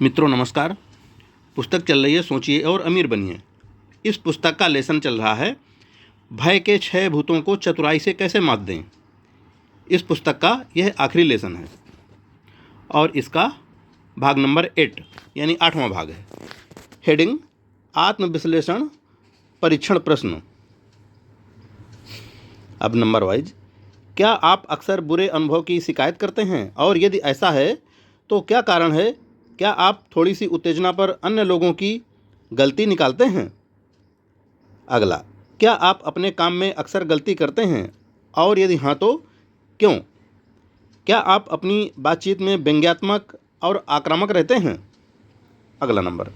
मित्रों नमस्कार। पुस्तक चल रही है सोचिए और अमीर बनिए। इस पुस्तक का लेसन चल रहा है भय के 6 भूतों को चतुराई से कैसे मात दें। इस पुस्तक का यह आखिरी लेसन है और इसका भाग नंबर 8 यानी 8वां भाग है। हेडिंग आत्मविश्लेषण परीक्षण प्रश्न। अब नंबर वाइज, क्या आप अक्सर बुरे अनुभव की शिकायत करते हैं और यदि ऐसा है तो क्या कारण है? क्या आप थोड़ी सी उत्तेजना पर अन्य लोगों की गलती निकालते हैं? अगला, क्या आप अपने काम में अक्सर गलती करते हैं और यदि हाँ तो क्यों? क्या आप अपनी बातचीत में व्यंग्यात्मक और आक्रामक रहते हैं? अगला नंबर,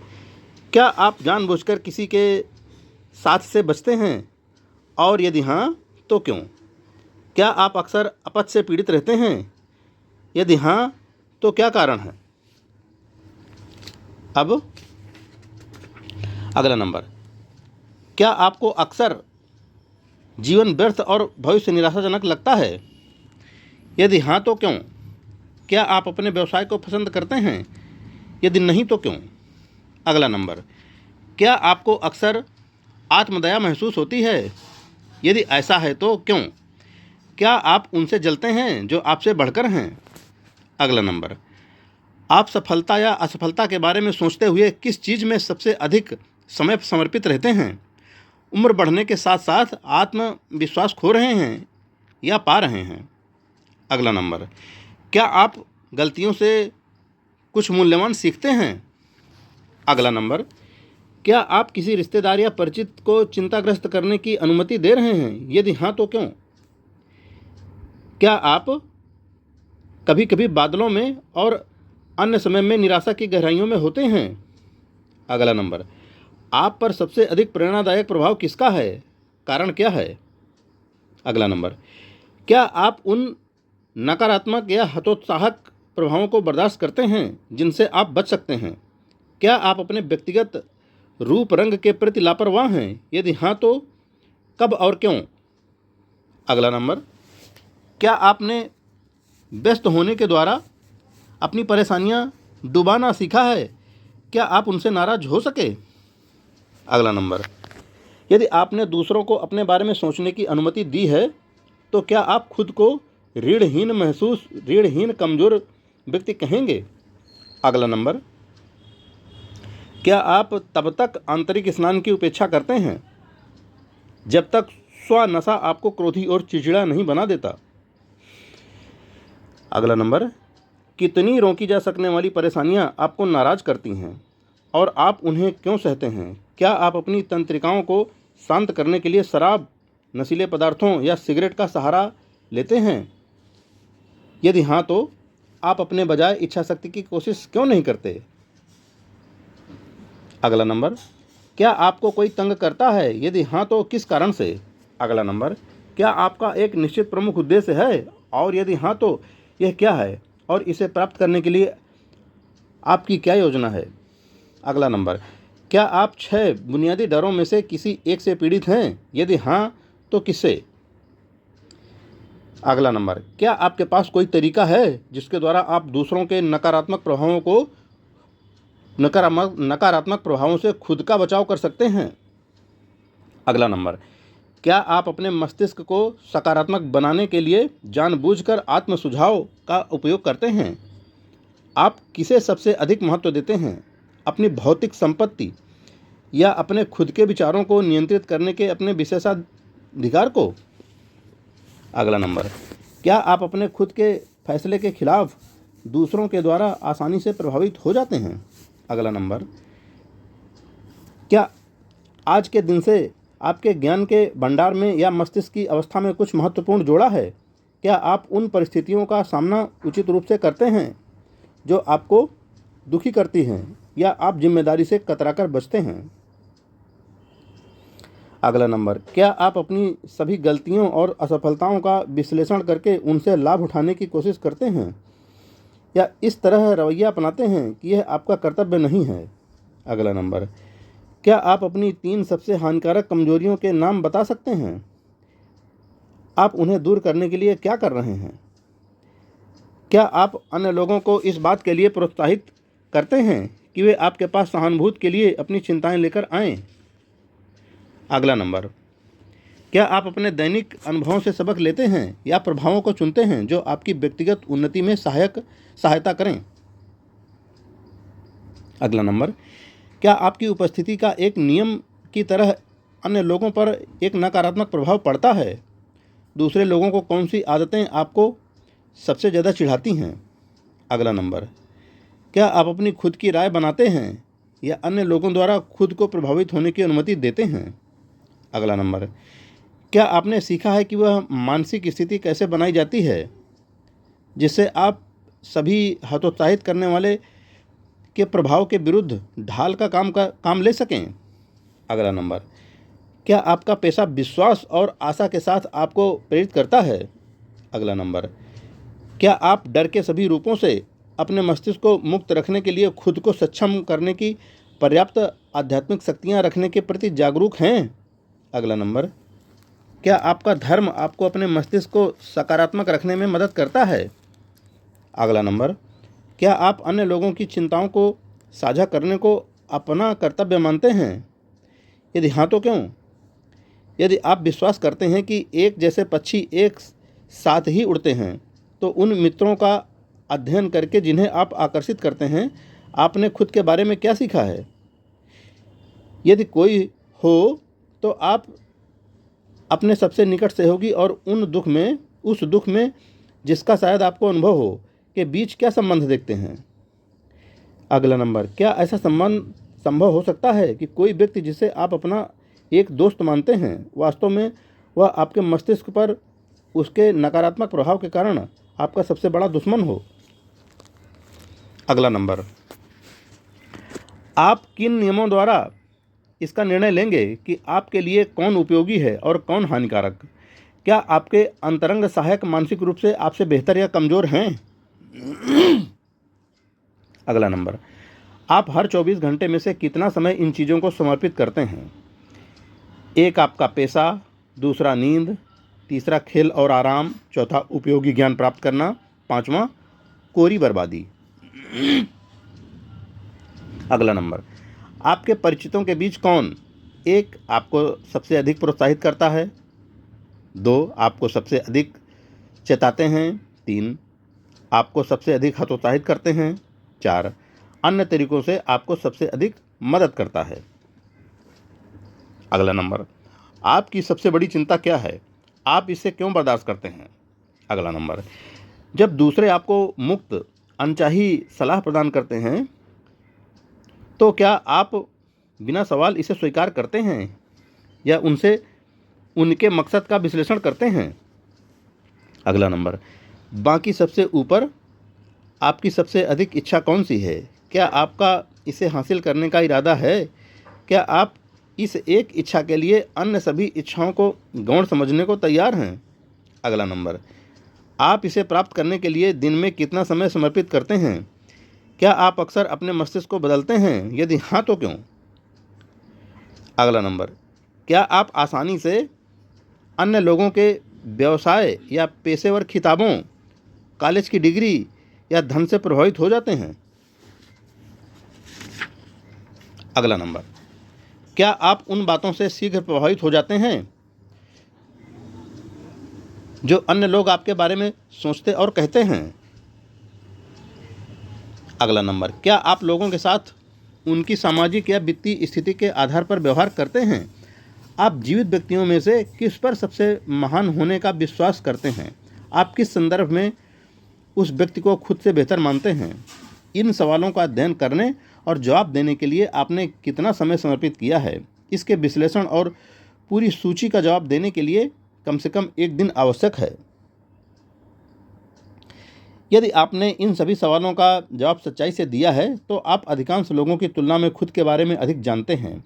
क्या आप जानबूझकर किसी के साथ से बचते हैं और यदि हाँ तो क्यों? क्या आप अक्सर अपच से पीड़ित रहते हैं? यदि हाँ तो क्या कारण है? अब अगला नंबर, क्या आपको अक्सर जीवन व्यर्थ और भविष्य निराशाजनक लगता है? यदि हाँ तो क्यों? क्या आप अपने व्यवसाय को पसंद करते हैं? यदि नहीं तो क्यों? अगला नंबर, क्या आपको अक्सर आत्मदया महसूस होती है? यदि ऐसा है तो क्यों? क्या आप उनसे जलते हैं जो आपसे बढ़कर हैं? अगला नंबर, आप सफलता या असफलता के बारे में सोचते हुए किस चीज़ में सबसे अधिक समय समर्पित रहते हैं? उम्र बढ़ने के साथ साथ आत्मविश्वास खो रहे हैं या पा रहे हैं? अगला नंबर, क्या आप गलतियों से कुछ मूल्यवान सीखते हैं? अगला नंबर, क्या आप किसी रिश्तेदार या परिचित को चिंताग्रस्त करने की अनुमति दे रहे हैं? यदि हाँ तो क्यों? क्या आप कभी कभी बादलों में और अन्य समय में निराशा की गहराइयों में होते हैं? अगला नंबर, आप पर सबसे अधिक प्रेरणादायक प्रभाव किसका है? कारण क्या है? अगला नंबर, क्या आप उन नकारात्मक या हतोत्साहक प्रभावों को बर्दाश्त करते हैं जिनसे आप बच सकते हैं? क्या आप अपने व्यक्तिगत रूप रंग के प्रति लापरवाह हैं? यदि हाँ तो कब और क्यों? अगला नंबर, क्या आपने व्यस्त होने के द्वारा अपनी परेशानियां डुबाना सीखा है? क्या आप उनसे नाराज हो सके? अगला नंबर, यदि आपने दूसरों को अपने बारे में सोचने की अनुमति दी है तो क्या आप खुद को ऋणहीन कमजोर व्यक्ति कहेंगे? अगला नंबर, क्या आप तब तक आंतरिक स्नान की उपेक्षा करते हैं जब तक स्व नशा आपको क्रोधी और चिड़चिड़ा नहीं बना देता? अगला नंबर, कितनी रोकी जा सकने वाली परेशानियां आपको नाराज करती हैं और आप उन्हें क्यों सहते हैं? क्या आप अपनी तंत्रिकाओं को शांत करने के लिए शराब, नशीले पदार्थों या सिगरेट का सहारा लेते हैं? यदि हाँ तो आप अपने बजाय इच्छा शक्ति की कोशिश क्यों नहीं करते? अगला नंबर, क्या आपको कोई तंग करता है? यदि हाँ तो किस कारण से? अगला नंबर, क्या आपका एक निश्चित प्रमुख उद्देश्य है और यदि हाँ तो यह क्या है और इसे प्राप्त करने के लिए आपकी क्या योजना है? अगला नंबर, क्या आप 6 बुनियादी डरों में से किसी एक से पीड़ित हैं? यदि हाँ तो किससे? अगला नंबर, क्या आपके पास कोई तरीका है जिसके द्वारा आप दूसरों के नकारात्मक प्रभावों से खुद का बचाव कर सकते हैं? अगला नंबर, क्या आप अपने मस्तिष्क को सकारात्मक बनाने के लिए जानबूझकर आत्म सुझाव का उपयोग करते हैं? आप किसे सबसे अधिक महत्व देते हैं, अपनी भौतिक संपत्ति या अपने खुद के विचारों को नियंत्रित करने के अपने विशेषाधिकार को? अगला नंबर, क्या आप अपने खुद के फैसले के खिलाफ दूसरों के द्वारा आसानी से प्रभावित हो जाते हैं? अगला नंबर, क्या आज के दिन से आपके ज्ञान के भंडार में या मस्तिष्क की अवस्था में कुछ महत्वपूर्ण जोड़ा है? क्या आप उन परिस्थितियों का सामना उचित रूप से करते हैं जो आपको दुखी करती हैं या आप जिम्मेदारी से कतराकर बचते हैं? अगला नंबर, क्या आप अपनी सभी गलतियों और असफलताओं का विश्लेषण करके उनसे लाभ उठाने की कोशिश करते हैं या इस तरह रवैया अपनाते हैं कि यह आपका कर्तव्य नहीं है? अगला नंबर, क्या आप अपनी 3 सबसे हानिकारक कमजोरियों के नाम बता सकते हैं? आप उन्हें दूर करने के लिए क्या कर रहे हैं? क्या आप अन्य लोगों को इस बात के लिए प्रोत्साहित करते हैं कि वे आपके पास सहानुभूति के लिए अपनी चिंताएं लेकर आएं? अगला नंबर, क्या आप अपने दैनिक अनुभवों से सबक लेते हैं या प्रभावों को चुनते हैं जो आपकी व्यक्तिगत उन्नति में सहायता करें? अगला नंबर, क्या आपकी उपस्थिति का एक नियम की तरह अन्य लोगों पर एक नकारात्मक प्रभाव पड़ता है? दूसरे लोगों को कौन सी आदतें आपको सबसे ज़्यादा चिढ़ाती हैं? अगला नंबर, क्या आप अपनी खुद की राय बनाते हैं या अन्य लोगों द्वारा खुद को प्रभावित होने की अनुमति देते हैं? अगला नंबर, क्या आपने सीखा है कि वह मानसिक स्थिति कैसे बनाई जाती है जिससे आप सभी हतोत्साहित करने वाले के प्रभाव के विरुद्ध ढाल का काम ले सकें? अगला नंबर, क्या आपका पेशा विश्वास और आशा के साथ आपको प्रेरित करता है? अगला नंबर, क्या आप डर के सभी रूपों से अपने मस्तिष्क को मुक्त रखने के लिए खुद को सक्षम करने की पर्याप्त आध्यात्मिक शक्तियाँ रखने के प्रति जागरूक हैं? अगला नंबर, क्या आपका धर्म आपको अपने मस्तिष्क को सकारात्मक रखने में मदद करता है? अगला नंबर, क्या आप अन्य लोगों की चिंताओं को साझा करने को अपना कर्तव्य मानते हैं? यदि हाँ तो क्यों? यदि आप विश्वास करते हैं कि एक जैसे पक्षी एक साथ ही उड़ते हैं, तो उन मित्रों का अध्ययन करके जिन्हें आप आकर्षित करते हैं, आपने खुद के बारे में क्या सीखा है? यदि कोई हो तो आप अपने सबसे निकट सहयोगी और उस दुख में जिसका शायद आपको अनुभव हो के बीच क्या संबंध देखते हैं? अगला नंबर, क्या ऐसा संबंध संभव हो सकता है कि कोई व्यक्ति जिसे आप अपना एक दोस्त मानते हैं वास्तव में वह आपके मस्तिष्क पर उसके नकारात्मक प्रभाव के कारण आपका सबसे बड़ा दुश्मन हो? अगला नंबर, आप किन नियमों द्वारा इसका निर्णय लेंगे कि आपके लिए कौन उपयोगी है और कौन हानिकारक? क्या आपके अंतरंग सहायक मानसिक रूप से आपसे बेहतर या कमज़ोर हैं? अगला नंबर, आप हर 24 घंटे में से कितना समय इन चीज़ों को समर्पित करते हैं? एक आपका पेशा, दूसरा नींद, तीसरा खेल और आराम, चौथा उपयोगी ज्ञान प्राप्त करना, पांचवा कोरी बर्बादी। अगला नंबर, आपके परिचितों के बीच कौन एक आपको सबसे अधिक प्रोत्साहित करता है, 2 आपको सबसे अधिक चेताते हैं, 3 आपको सबसे अधिक हतोत्साहित करते हैं, 4 अन्य तरीकों से आपको सबसे अधिक मदद करता है? अगला नंबर, आपकी सबसे बड़ी चिंता क्या है? आप इसे क्यों बर्दाश्त करते हैं? अगला नंबर, जब दूसरे आपको मुक्त अनचाही सलाह प्रदान करते हैं तो क्या आप बिना सवाल इसे स्वीकार करते हैं या उनके मकसद का विश्लेषण करते हैं? अगला नंबर, बाकी सबसे ऊपर आपकी सबसे अधिक इच्छा कौन सी है? क्या आपका इसे हासिल करने का इरादा है? क्या आप इस एक इच्छा के लिए अन्य सभी इच्छाओं को गौण समझने को तैयार हैं? अगला नंबर, आप इसे प्राप्त करने के लिए दिन में कितना समय समर्पित करते हैं? क्या आप अक्सर अपने मस्तिष्क को बदलते हैं? यदि हाँ तो क्यों? अगला नंबर, क्या आप आसानी से अन्य लोगों के व्यवसाय या पेशेवर खिताबों, कॉलेज की डिग्री या धन से प्रभावित हो जाते हैं? अगला नंबर, क्या आप उन बातों से शीघ्र प्रभावित हो जाते हैं जो अन्य लोग आपके बारे में सोचते और कहते हैं? अगला नंबर, क्या आप लोगों के साथ उनकी सामाजिक या वित्तीय स्थिति के आधार पर व्यवहार करते हैं? आप जीवित व्यक्तियों में से किस पर सबसे महान होने का विश्वास करते हैं? आप किस संदर्भ में उस व्यक्ति को खुद से बेहतर मानते हैं? इन सवालों का अध्ययन करने और जवाब देने के लिए आपने कितना समय समर्पित किया है? इसके विश्लेषण और पूरी सूची का जवाब देने के लिए कम से कम 1 दिन आवश्यक है। यदि आपने इन सभी सवालों का जवाब सच्चाई से दिया है तो आप अधिकांश लोगों की तुलना में खुद के बारे में अधिक जानते हैं।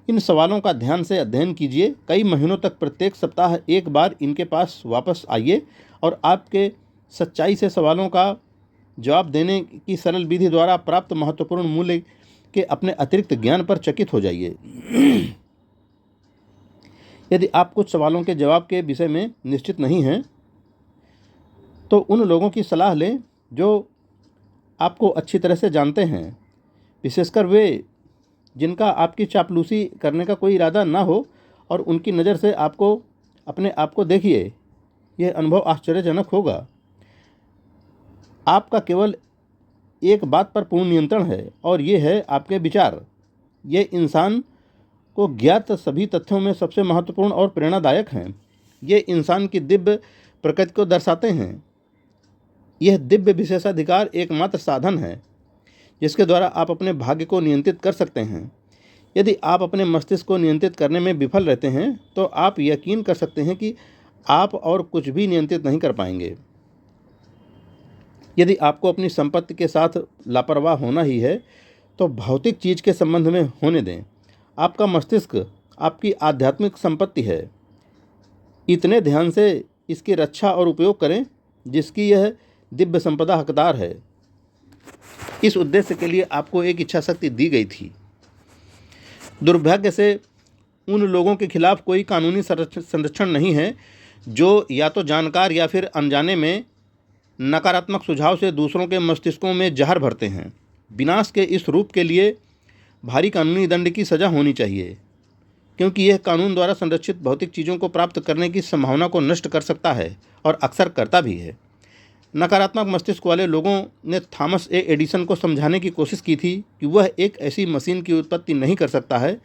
इन सवालों का ध्यान से अध्ययन कीजिए। कई महीनों तक प्रत्येक सप्ताह एक बार इनके पास वापस आइए और आपके सच्चाई से सवालों का जवाब देने की सरल विधि द्वारा प्राप्त महत्वपूर्ण मूल्य के अपने अतिरिक्त ज्ञान पर चकित हो जाइए। यदि आप कुछ सवालों के जवाब के विषय में निश्चित नहीं हैं तो उन लोगों की सलाह लें जो आपको अच्छी तरह से जानते हैं। विशेषकर वे जिनका आपकी चापलूसी करने का कोई इरादा ना हो और उनकी नज़र से आपको अपने आप को देखिए। यह अनुभव आश्चर्यजनक होगा। आपका केवल एक बात पर पूर्ण नियंत्रण है और ये है आपके विचार। ये इंसान को ज्ञात सभी तथ्यों में सबसे महत्वपूर्ण और प्रेरणादायक हैं। ये इंसान की दिव्य प्रकृति को दर्शाते हैं। यह दिव्य विशेषाधिकार एकमात्र साधन है जिसके द्वारा आप अपने भाग्य को नियंत्रित कर सकते हैं। यदि आप अपने मस्तिष्क को नियंत्रित करने में विफल रहते हैं तो आप यकीन कर सकते हैं कि आप और कुछ भी नियंत्रित नहीं कर पाएंगे। यदि आपको अपनी संपत्ति के साथ लापरवाह होना ही है तो भौतिक चीज़ के संबंध में होने दें। आपका मस्तिष्क आपकी आध्यात्मिक संपत्ति है। इतने ध्यान से इसकी रक्षा और उपयोग करें जिसकी यह दिव्य संपदा हकदार है। इस उद्देश्य के लिए आपको एक इच्छा शक्ति दी गई थी। दुर्भाग्य से उन लोगों के खिलाफ कोई कानूनी संरक्षण नहीं है जो या तो जानकार या फिर अनजाने में नकारात्मक सुझाव से दूसरों के मस्तिष्कों में जहर भरते हैं। विनाश के इस रूप के लिए भारी कानूनी दंड की सज़ा होनी चाहिए क्योंकि यह कानून द्वारा संरक्षित भौतिक चीज़ों को प्राप्त करने की संभावना को नष्ट कर सकता है और अक्सर करता भी है। नकारात्मक मस्तिष्क वाले लोगों ने थॉमस ए एडिसन को समझाने की कोशिश की थी कि वह एक ऐसी मशीन की उत्पत्ति नहीं कर सकता है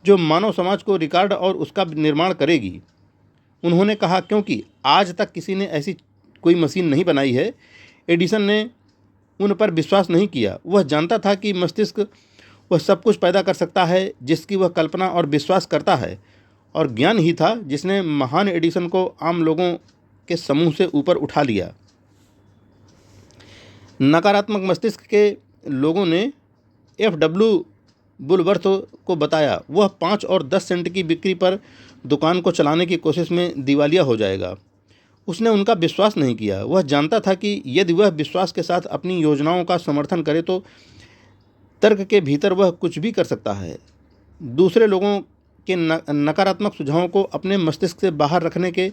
जो मानव समाज को रिकॉर्ड और उसका निर्माण करेगी। उन्होंने कहा क्योंकि आज तक किसी ने ऐसी कोई मशीन नहीं बनाई है। एडिसन ने उन पर विश्वास नहीं किया। वह जानता था कि मस्तिष्क वह सब कुछ पैदा कर सकता है जिसकी वह कल्पना और विश्वास करता है, और ज्ञान ही था जिसने महान एडिसन को आम लोगों के समूह से ऊपर उठा लिया। नकारात्मक मस्तिष्क के लोगों ने F.W. बुलवर्थ को बताया वह 5 और 10 सेंट की बिक्री पर दुकान को चलाने की कोशिश में दिवालिया हो जाएगा। उसने उनका विश्वास नहीं किया। वह जानता था कि यदि वह विश्वास के साथ अपनी योजनाओं का समर्थन करे तो तर्क के भीतर वह कुछ भी कर सकता है। दूसरे लोगों के नकारात्मक सुझावों को अपने मस्तिष्क से बाहर रखने के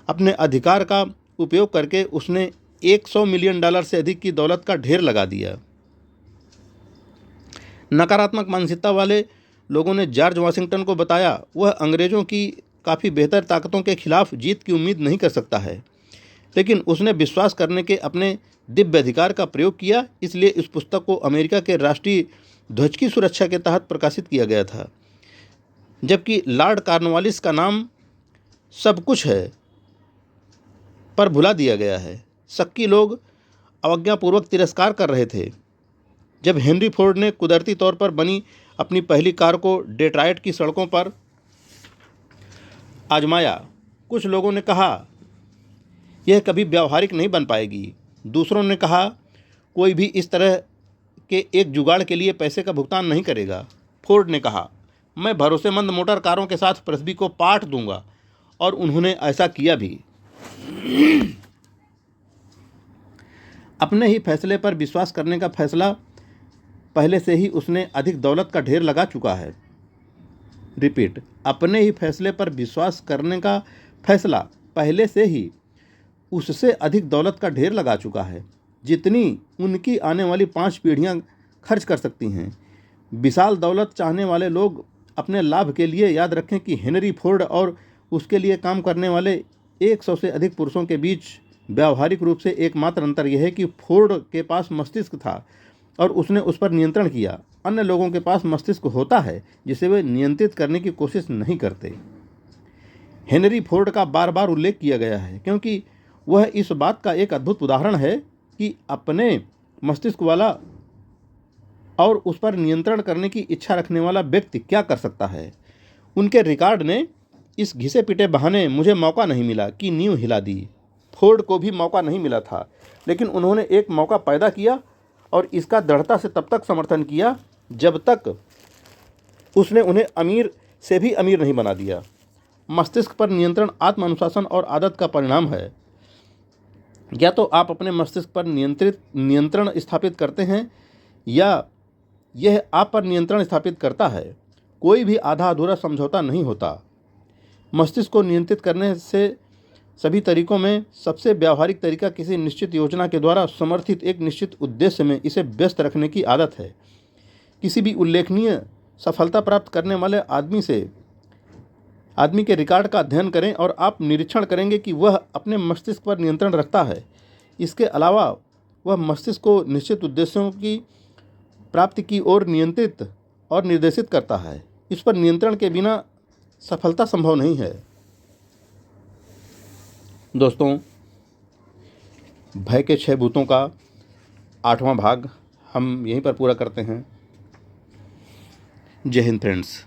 अपने अधिकार का उपयोग करके उसने $100 मिलियन से अधिक की दौलत का ढेर लगा दिया। नकारात्मक मानसिकता वाले लोगों ने जॉर्ज वाशिंगटन को बताया वह अंग्रेज़ों की काफ़ी बेहतर ताकतों के खिलाफ जीत की उम्मीद नहीं कर सकता है, लेकिन उसने विश्वास करने के अपने दिव्य अधिकार का प्रयोग किया। इसलिए इस पुस्तक को अमेरिका के राष्ट्रीय ध्वज की सुरक्षा के तहत प्रकाशित किया गया था, जबकि लॉर्ड कॉर्नवालिस का नाम सब कुछ है पर भुला दिया गया है। शक्की लोग अवज्ञापूर्वक तिरस्कार कर रहे थे। जब हेनरी फोर्ड ने कुदरती तौर पर बनी अपनी पहली कार को डेट्रॉयट की सड़कों पर आजमाया, कुछ लोगों ने कहा यह कभी व्यावहारिक नहीं बन पाएगी। दूसरों ने कहा कोई भी इस तरह के एक जुगाड़ के लिए पैसे का भुगतान नहीं करेगा। फोर्ड ने कहा मैं भरोसेमंद मोटर कारों के साथ पृथ्वी को पाट दूंगा, और उन्होंने ऐसा किया भी। अपने ही फैसले पर विश्वास करने का फैसला पहले से ही उसने अधिक दौलत का ढेर लगा चुका है। रिपीट, अपने ही फैसले पर विश्वास करने का फैसला पहले से ही उससे अधिक दौलत का ढेर लगा चुका है जितनी उनकी आने वाली 5 पीढ़ियां खर्च कर सकती हैं। विशाल दौलत चाहने वाले लोग अपने लाभ के लिए याद रखें कि हेनरी फोर्ड और उसके लिए काम करने वाले 100 से अधिक पुरुषों के बीच व्यावहारिक रूप से एकमात्र अंतर यह है कि फोर्ड के पास मस्तिष्क था और उसने उस पर नियंत्रण किया। अन्य लोगों के पास मस्तिष्क होता है जिसे वे नियंत्रित करने की कोशिश नहीं करते। हेनरी फोर्ड का बार बार उल्लेख किया गया है क्योंकि वह इस बात का एक अद्भुत उदाहरण है कि अपने मस्तिष्क वाला और उस पर नियंत्रण करने की इच्छा रखने वाला व्यक्ति क्या कर सकता है। उनके रिकॉर्ड ने इस घिसे पिटे बहाने मुझे मौका नहीं मिला कि नींव हिला दी। फोर्ड को भी मौका नहीं मिला था, लेकिन उन्होंने एक मौका पैदा किया और इसका दृढ़ता से तब तक समर्थन किया जब तक उसने उन्हें अमीर से भी अमीर नहीं बना दिया। मस्तिष्क पर नियंत्रण आत्म अनुशासन और आदत का परिणाम है। या तो आप अपने मस्तिष्क पर नियंत्रण स्थापित करते हैं या यह आप पर नियंत्रण स्थापित करता है। कोई भी आधा अधूरा समझौता नहीं होता। मस्तिष्क को नियंत्रित करने से सभी तरीकों में सबसे व्यावहारिक तरीका किसी निश्चित योजना के द्वारा समर्थित एक निश्चित उद्देश्य में इसे व्यस्त रखने की आदत है। किसी भी उल्लेखनीय सफलता प्राप्त करने वाले आदमी के रिकॉर्ड का अध्ययन करें और आप निरीक्षण करेंगे कि वह अपने मस्तिष्क पर नियंत्रण रखता है। इसके अलावा वह मस्तिष्क को निश्चित उद्देश्यों की प्राप्ति की ओर नियंत्रित और निर्देशित करता है। इस पर नियंत्रण के बिना सफलता संभव नहीं है। दोस्तों, भय के 6 भूतों का 8वां भाग हम यहीं पर पूरा करते हैं। जय हिंद फ्रेंड्स।